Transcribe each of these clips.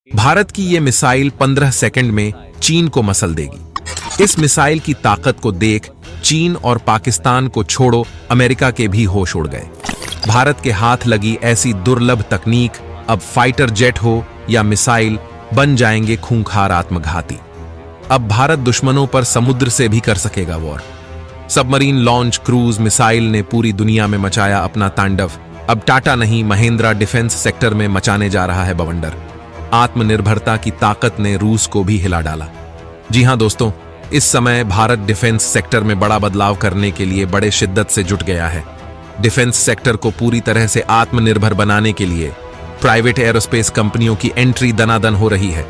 भारत की ये missile 15 second में चीन को मसल देगी। इस मिसाइल की ताकत को देख चीन और पाकिस्तान को छोड़ो अमेरिका के भी होश उड़ गए। भारत के हाथ लगी ऐसी दुर्लभ तकनीक अब फाइटर जेट हो या मिसाइल बन जाएंगे खूंखार आत्मघाती। अब भारत दुश्मनों पर समुद्र से भी कर सकेगा war. Submarine launch cruise missile ने पूरी दुनिया में मचाया अपना तांडव। अब टाटा नहीं, महिंद्रा डिफेंस सेक्टर में मचाने जा रहा है बवंडर। आत्मनिर्भरता की ताकत ने रूस को भी हिला डाला। जी हां दोस्तों, इस समय भारत डिफेंस सेक्टर में बड़ा बदलाव करने के लिए बड़े शिद्दत से जुट गया है। डिफेंस सेक्टर को पूरी तरह से आत्मनिर्भर बनाने के लिए प्राइवेट एरोस्पेस कंपनियों की एंट्री दनादन हो रही है,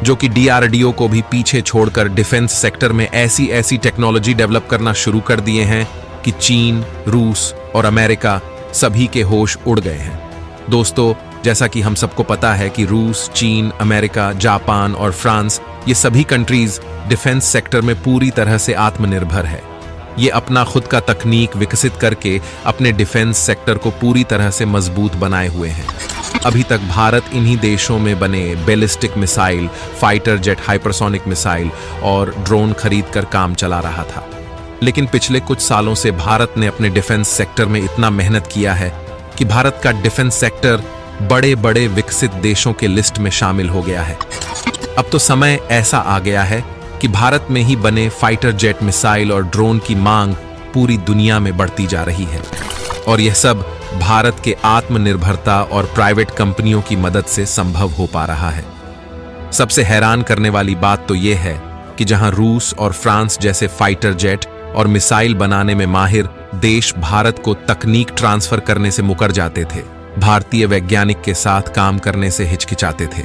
जो कि डीआरडीओ को भी पीछे छोड़कर डिफेंस सेक्टर में ऐसी ऐसी टेक्नोलॉजी डेवलप करना शुरू कर दिए हैं कि चीन, रूस और अमेरिका सभी के होश उड़ गए हैं। दोस्तों, जैसा कि हम सबको पता है कि रूस, चीन, अमेरिका, जापान और फ्रांस ये सभी कंट्रीज डिफेंस सेक्टर में पूरी तरह से आत्मनिर्भर है। ये अपना खुद का तकनीक विकसित करके अपने डिफेंस सेक्टर को पूरी तरह से मजबूत बनाए हुए हैं। अभी तक भारत इन्हीं देशों में बने ballistic missile, fighter jet, hypersonic missile और ड्रोन खरीद कर काम चला रहा था। लेकिन पिछले कुछ सालों से भारत ने अपने डिफेंस सेक्टर में इतना मेहनत किया है कि भारत का डिफेंस सेक्टर बड़े बड़े विकसित देशों के लिस्ट में शामिल हो गया है। अब तो समय ऐसा आ गया है कि भारत में ही बने फाइटर जेट, मिसाइल और ड्रोन की मांग पूरी दुनिया में बढ़ती जा रही है। और यह सब भारत के आत्मनिर्भरता और प्राइवेट कंपनियों की मदद से संभव हो पा रहा है। सबसे हैरान करने वाली बात तो यह है कि जहां रूस और फ्रांस जैसे फाइटर जेट और मिसाइल बनाने में माहिर देश भारत को तकनीक ट्रांसफर करने से मुकर जाते थे, भारतीय वैज्ञानिक के साथ काम करने से हिचकिचाते थे,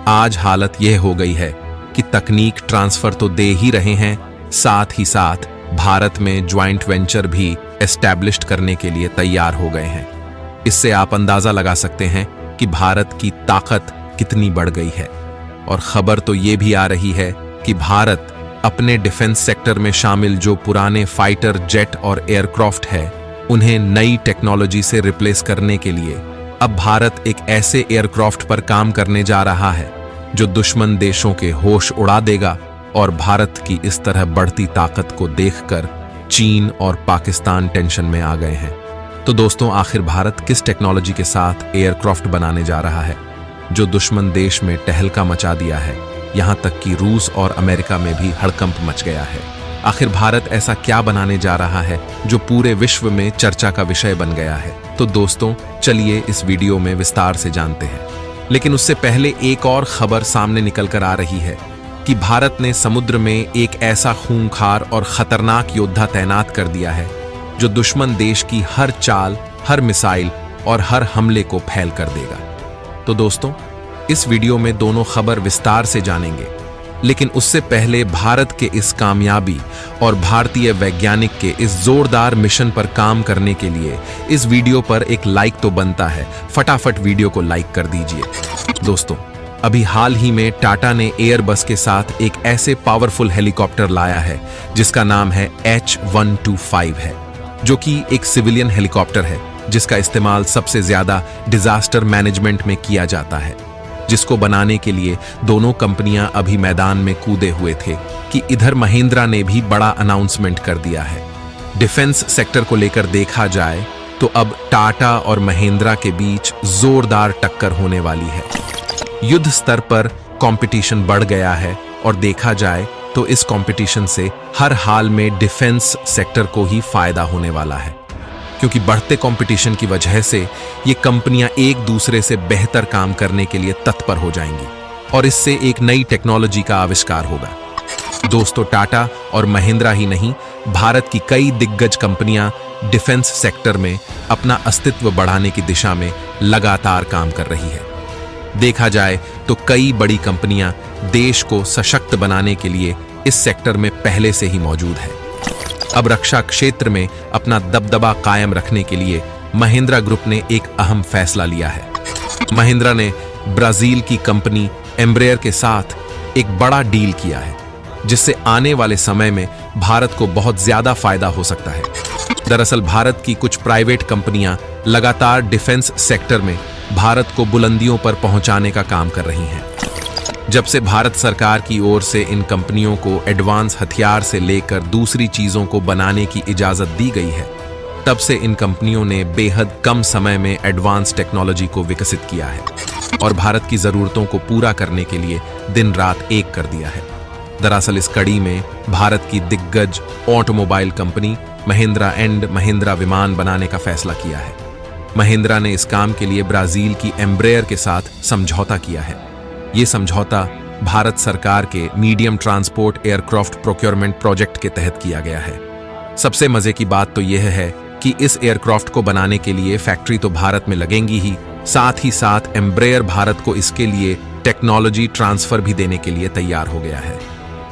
आज हालत यह हो गई है कि तकनीक ट्रांसफर तो दे ही रहे हैं, साथ ही साथ भारत में ज्वाइंट वेंचर भी एस्टैब्लिश्ड करने के लिए तैयार हो गए हैं। इससे आप अंदाजा लगा सकते हैं कि भारत की ताकत कितनी बढ़ गई है। और खबर तो ये भी आ रही है कि भारत अपने डिफेंस सेक्टर में शामिल जो पुराने फाइटर जेट और एयरक्राफ्ट है, उन्हें नई टेक्नोलॉजी से रिप्लेस करने के लिए अब भारत एक ऐसे एयरक्राफ्ट पर काम करने जा रहा है जो दुश्मन देशों के होश उड़ा देगा। और भारत की इस तरह बढ़ती ताकत को देखकर चीन और पाकिस्तान टेंशन में आ गए हैं। तो दोस्तों, आखिर भारत किस टेक्नोलॉजी के साथ एयरक्राफ्ट बनाने जा रहा है जो दुश्मन देश में टहलका मचा दिया है, यहां तक कि रूस और अमेरिका में भी हड़कंप मच गया है। आखिर भारत ऐसा क्या बनाने जा रहा है जो पूरे विश्व में चर्चा का विषय बन गया है? तो दोस्तों, चलिए इस वीडियो में विस्तार से जानते हैं। लेकिन उससे पहले एक और खबर सामने निकल कर आ रही है कि भारत ने समुद्र में एक ऐसा खूंखार और खतरनाक योद्धा तैनात कर दिया है जो दुश्मन देश की हर चाल, हर मिसाइल और हर हमले को फैल कर देगा। तो दोस्तों, इस वीडियो में दोनों खबर विस्तार से जानेंगे, लेकिन उससे पहले भारत के इस कामयाबी और भारतीय वैज्ञानिक के इस जोरदार मिशन पर काम करने के लिए इस वीडियो पर एक लाइक तो बनता है। फटाफट वीडियो को लाइक कर दीजिए। दोस्तों, अभी हाल ही में टाटा ने एयरबस के साथ एक ऐसे पावरफुल हेलीकॉप्टर लाया है जिसका नाम है H125 है, जो कि एक सिविलियन हेलीकॉप्टर है जिसका इस्तेमाल सबसे ज्यादा डिजास्टर मैनेजमेंट में किया जाता है, जिसको बनाने के लिए दोनों कंपनियां अभी मैदान में कूदे हुए थे कि इधर महिंद्रा ने भी बड़ा अनाउंसमेंट कर दिया है। डिफेंस सेक्टर को लेकर देखा जाए तो अब टाटा और महिंद्रा के बीच जोरदार टक्कर होने वाली है। युद्ध स्तर पर कंपटीशन बढ़ गया है और देखा जाए तो इस कंपटीशन से हर हाल में डिफेंस सेक्टर को ही फायदा होने वाला है, क्योंकि बढ़ते कंपटीशन की वजह से ये कंपनियां एक दूसरे से बेहतर काम करने के लिए तत्पर हो जाएंगी और इससे एक नई टेक्नोलॉजी का आविष्कार होगा। दोस्तों, टाटा और महिंद्रा ही नहीं, भारत की कई दिग्गज कंपनियां डिफेंस सेक्टर में अपना अस्तित्व बढ़ाने की दिशा में लगातार काम कर रही है। देखा जाए तो कई बड़ी कंपनियां देश को सशक्त बनाने के लिए इस सेक्टर में पहले से ही मौजूद है। अब रक्षा क्षेत्र में अपना दबदबा कायम रखने के लिए महिंद्रा ग्रुप ने एक अहम फैसला लिया है। महिंद्रा ने ब्राजील की कंपनी एम्ब्रेयर के साथ एक बड़ा डील किया है, जिससे आने वाले समय में भारत को बहुत ज्यादा फायदा हो सकता है। दरअसल भारत की कुछ प्राइवेट कंपनियां लगातार डिफेंस सेक्टर में भारत को बुलंदियों पर पहुंचाने का काम कर रही हैं। जब से भारत सरकार की ओर से इन कंपनियों को एडवांस हथियार से लेकर दूसरी चीजों को बनाने की इजाजत दी गई है, तब से इन कंपनियों ने बेहद कम समय में एडवांस टेक्नोलॉजी को विकसित किया है और भारत की जरूरतों को पूरा करने के लिए दिन रात एक कर दिया है। दरअसल इस कड़ी में भारत की दिग्गज automobile company Mahindra and Mahindra विमान बनाने का फैसला किया है। महिंद्रा ने इस काम के लिए ब्राजील की एम्ब्रेयर के साथ समझौता किया है। ये समझौता भारत सरकार के medium transport aircraft procurement project के तहत किया गया है। सबसे मजे की बात तो यह है कि इस एयरक्राफ्ट को बनाने के लिए फैक्ट्री तो भारत में लगेंगी ही साथ एम्ब्रेयर भारत को इसके लिए टेक्नोलॉजी ट्रांसफर भी देने के लिए तैयार हो गया है।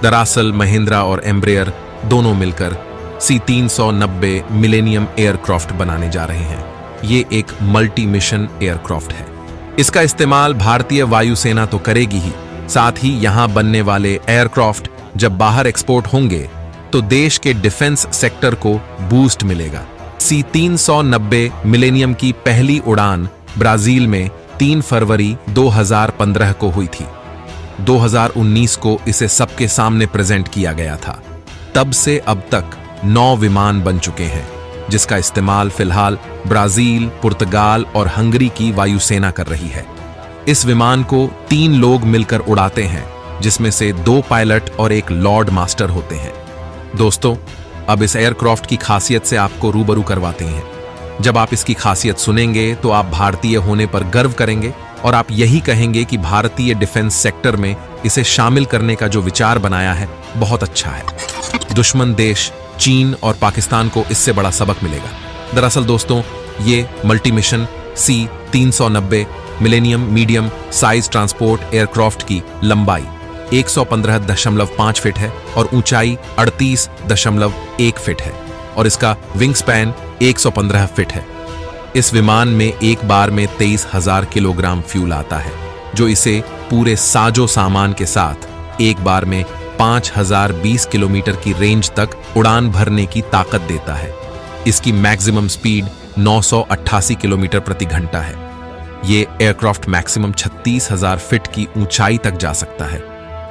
दरअसल महिंद्रा और एम्ब्रेयर दोनों मिलकर C-390 मिलेनियम एयरक्राफ्ट बनाने जा रहे हैं। ये एक मल्टी मिशन एयरक्राफ्ट है। इसका इस्तेमाल भारतीय वायुसेना तो करेगी ही, साथ ही यहां बनने वाले एयरक्राफ्ट जब बाहर एक्सपोर्ट होंगे तो देश के डिफेंस सेक्टर को बूस्ट मिलेगा। C-390 मिलेनियम की पहली उड़ान ब्राजील में 3 फरवरी 2015 को हुई थी। 2019 को इसे सबके सामने प्रेजेंट किया गया था। तब से अब तक 9 विमान बन चुके हैं, जिसका इस्तेमाल फिलहाल ब्राजील, पुर्तगाल और हंगरी की वायुसेना कर रही है। इस विमान को 3 लोग मिलकर उड़ाते हैं, जिसमें से 2 पायलट और 1 लॉर्ड मास्टर होते हैं। दोस्तों, अब इस एयरक्राफ्ट की खासियत से आपको रूबरू करवाते हैं। जब आप इसकी खासियत सुनेंगे तो आप भारतीय होने पर गर्व करेंगे और आप यही कहेंगे कि भारतीय डिफेंस सेक्टर में इसे शामिल करने का जो विचार बनाया है बहुत अच्छा है। दुश्मन देश चीन और पाकिस्तान को इससे बड़ा सबक मिलेगा। दरअसल दोस्तों, ये multi mission C-390 millennium medium size transport aircraft की लंबाई 115.5 फीट है और ऊंचाई 38.1 फीट है और इसका विंग स्पैन 115 फीट है। इस विमान में एक बार में 23,000 किलोग्राम फ्यूल आता है, जो इसे पूरे साजो सामान के साथ एक बार में 5,020 किलोमीटर की रेंज तक उड़ान भरने की ताकत देता है। इसकी मैक्सिमम स्पीड 988 किलोमीटर प्रति घंटा है। ये एयरक्राफ्ट मैक्सिमम 36,000 फीट की ऊंचाई तक जा सकता है।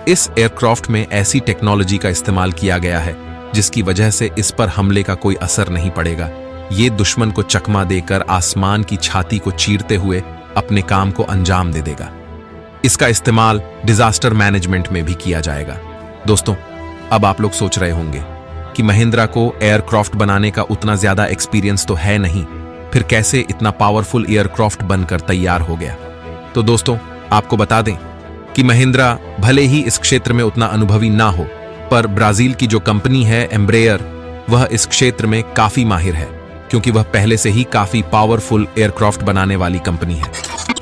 इस एयरक्राफ्ट में ऐसी टेक्नोलॉजी का इस्तेमाल किया गया है जिसकी वजह से इस पर हमले का कोई असर नहीं पड़ेगा। ये दुश्मन को चकमा देकर आसमान की छाती को चीरते हुए अपने काम को अंजाम दे देगा। इसका इस्तेमाल डिजास्टर मैनेजमेंट में भी किया जाएगा। दोस्तों, अब आप लोग सोच रहे होंगे कि महिंद्रा को एयरक्राफ्ट बनाने का उतना ज्यादा एक्सपीरियंस तो है नहीं, फिर कैसे इतना पावरफुल एयरक्राफ्ट बनकर तैयार हो गया। तो दोस्तों, आपको बता दें कि महिंद्रा भले ही इस क्षेत्र में उतना अनुभवी ना हो, पर ब्राजील की जो कंपनी है एम्ब्रेयर, वह इस क्षेत्र में काफी माहिर है, क्योंकि वह पहले से ही काफी पावरफुल एयरक्राफ्ट बनाने वाली कंपनी है।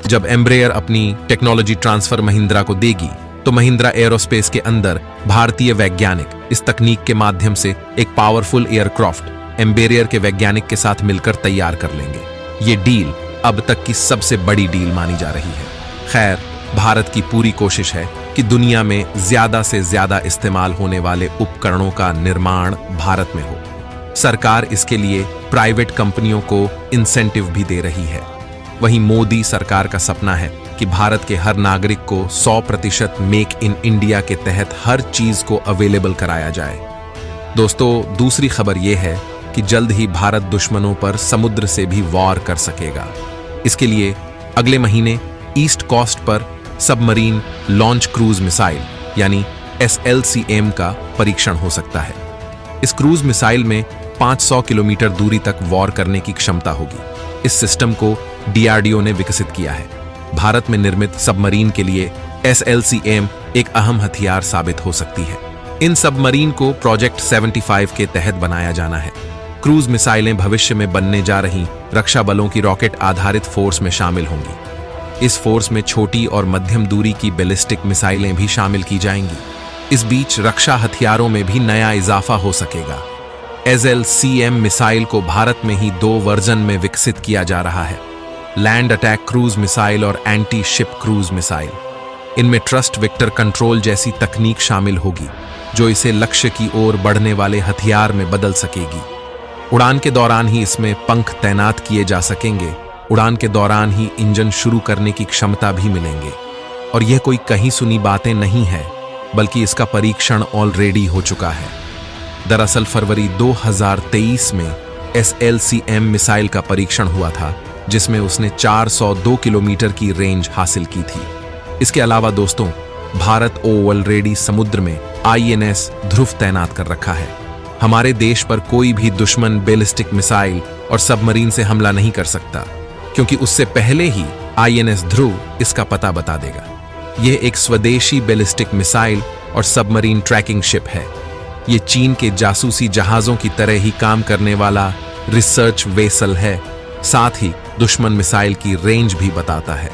जब एम्ब्रेयर अपनी टेक्नोलॉजी ट्रांसफर महिंद्रा को देगी तो महिंद्रा एरोस्पेस के अंदर भारतीय वैज्ञानिक इस तकनीक के माध्यम से एक पावरफुल एयरक्राफ्ट एम्ब्रेयर के वैज्ञानिक के साथ मिलकर तैयार कर लेंगे। ये डील अब तक की सबसे बड़ी डील मानी जा रही है। खैर, भारत की पूरी कोशिश है कि दुनिया में ज्यादा से ज्यादा इस्तेमाल होने वाले उपकरणों का निर्माण भारत में हो। सरकार इसके लिए प्राइवेट कंपनियों को इंसेंटिव भी दे रही है। वहीं मोदी सरकार का सपना है कि भारत के हर नागरिक को 100% मेक इन इंडिया के तहत हर चीज को अवेलेबल कराया जाए। दोस्तों, दूसरी खबर यह है कि जल्द ही भारत दुश्मनों पर समुद्र से भी वॉर कर सकेगा। इसके लिए अगले महीने ईस्ट कोस्ट पर सबमरीन लॉन्च क्रूज मिसाइल यानी SLCM का परीक्षण हो सकता है। इस क्रूज मिसाइल में 500 किलोमीटर दूरी तक वॉर करने की क्षमता होगी। इस सिस्टम को DRDO ने विकसित किया है। भारत में निर्मित सबमरीन के लिए SLCM एक अहम हथियार साबित हो सकती है। इन सबमरीन को प्रोजेक्ट 75 के तहत बनाया जाना है। क्रूज मिसाइलें भविष्य में बनने जा रही रक्षा बलों की रॉकेट आधारित फोर्स में शामिल होंगी। इस फोर्स में छोटी और मध्यम दूरी की बैलिस्टिक मिसाइलें भी शामिल की जाएंगी। इस बीच रक्षा हथियारों में भी नया इजाफा हो सकेगा। SLCM मिसाइल को भारत में ही 2 वर्जन में विकसित किया जा रहा है, लैंड अटैक क्रूज मिसाइल और एंटी शिप क्रूज मिसाइल। इनमें ट्रस्ट वेक्टर कंट्रोल जैसी तकनीक शामिल होगी, जो इसे लक्ष्य की ओर बढ़ने वाले हथियार में बदल सकेगी। उड़ान के दौरान ही इसमें पंख तैनात किए जा सकेंगे। उड़ान के दौरान ही इंजन शुरू करने की क्षमता भी मिलेंगे। और यह कोई कहीं सुनी बातें नहीं है, बल्कि इसका परीक्षण ऑलरेडी हो चुका है। दरअसल फरवरी 2023 में SLCM मिसाइल का परीक्षण हुआ था, जिसमें उसने 402 किलोमीटर की रेंज हासिल की थी। इसके अलावा दोस्तों, भारत ऑलरेडी समुद्र में INS ध्रुव तैनात कर रखा है। हमारे देश पर कोई भी दुश्मन बैलिस्टिक मिसाइल और सबमरीन से हमला नहीं कर सकता, क्योंकि उससे पहले ही INS ध्रुव इसका पता बता देगा। यह एक स्वदेशी बैलिस्टिक मिसाइल और सबमरीन ट्रैकिंग शिप है। ये चीन के जासूसी जहाजों की तरह ही काम करने वाला रिसर्च वेसल है, साथ ही दुश्मन मिसाइल की रेंज भी बताता है।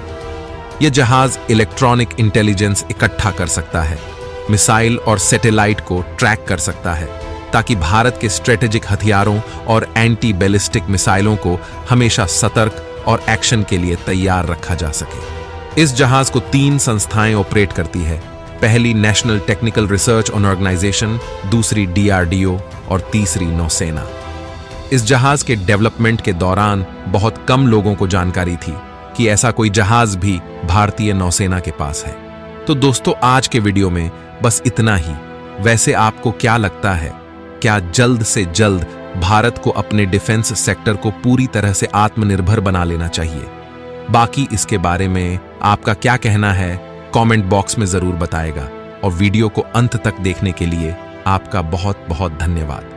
यह जहाज इलेक्ट्रॉनिक इंटेलिजेंस इकट्ठा कर सकता है, मिसाइल और सैटेलाइट को ट्रैक कर सकता है, ताकि भारत के स्ट्रेटेजिक हथियारों और एंटी बैलिस्टिक मिसाइलों को हमेशा सतर्क और एक्शन के लिए तैयार रखा जा सके। इस जहाज को 3 संस्थाएं ऑपरेट करती है। पहली नेशनल टेक्निकल रिसर्च ऑर्गेनाइजेशन, दूसरी DRDO और तीसरी नौसेना। इस जहाज के डेवलपमेंट के दौरान बहुत कम लोगों को जानकारी थी कि ऐसा कोई जहाज भी भारतीय नौसेना के पास है। तो दोस्तों, आज के वीडियो में बस इतना ही। वैसे आपको क्या लगता है, क्या जल्द से जल्द भारत को अपने डिफेंस सेक्टर को पूरी तरह से आत्मनिर्भर बना लेना चाहिए? बाकी इसके बारे में आपका क्या कहना है, कमेंट बॉक्स में जरूर बताएगा। और वीडियो को अंत तक देखने के लिए आपका बहुत बहुत धन्यवाद।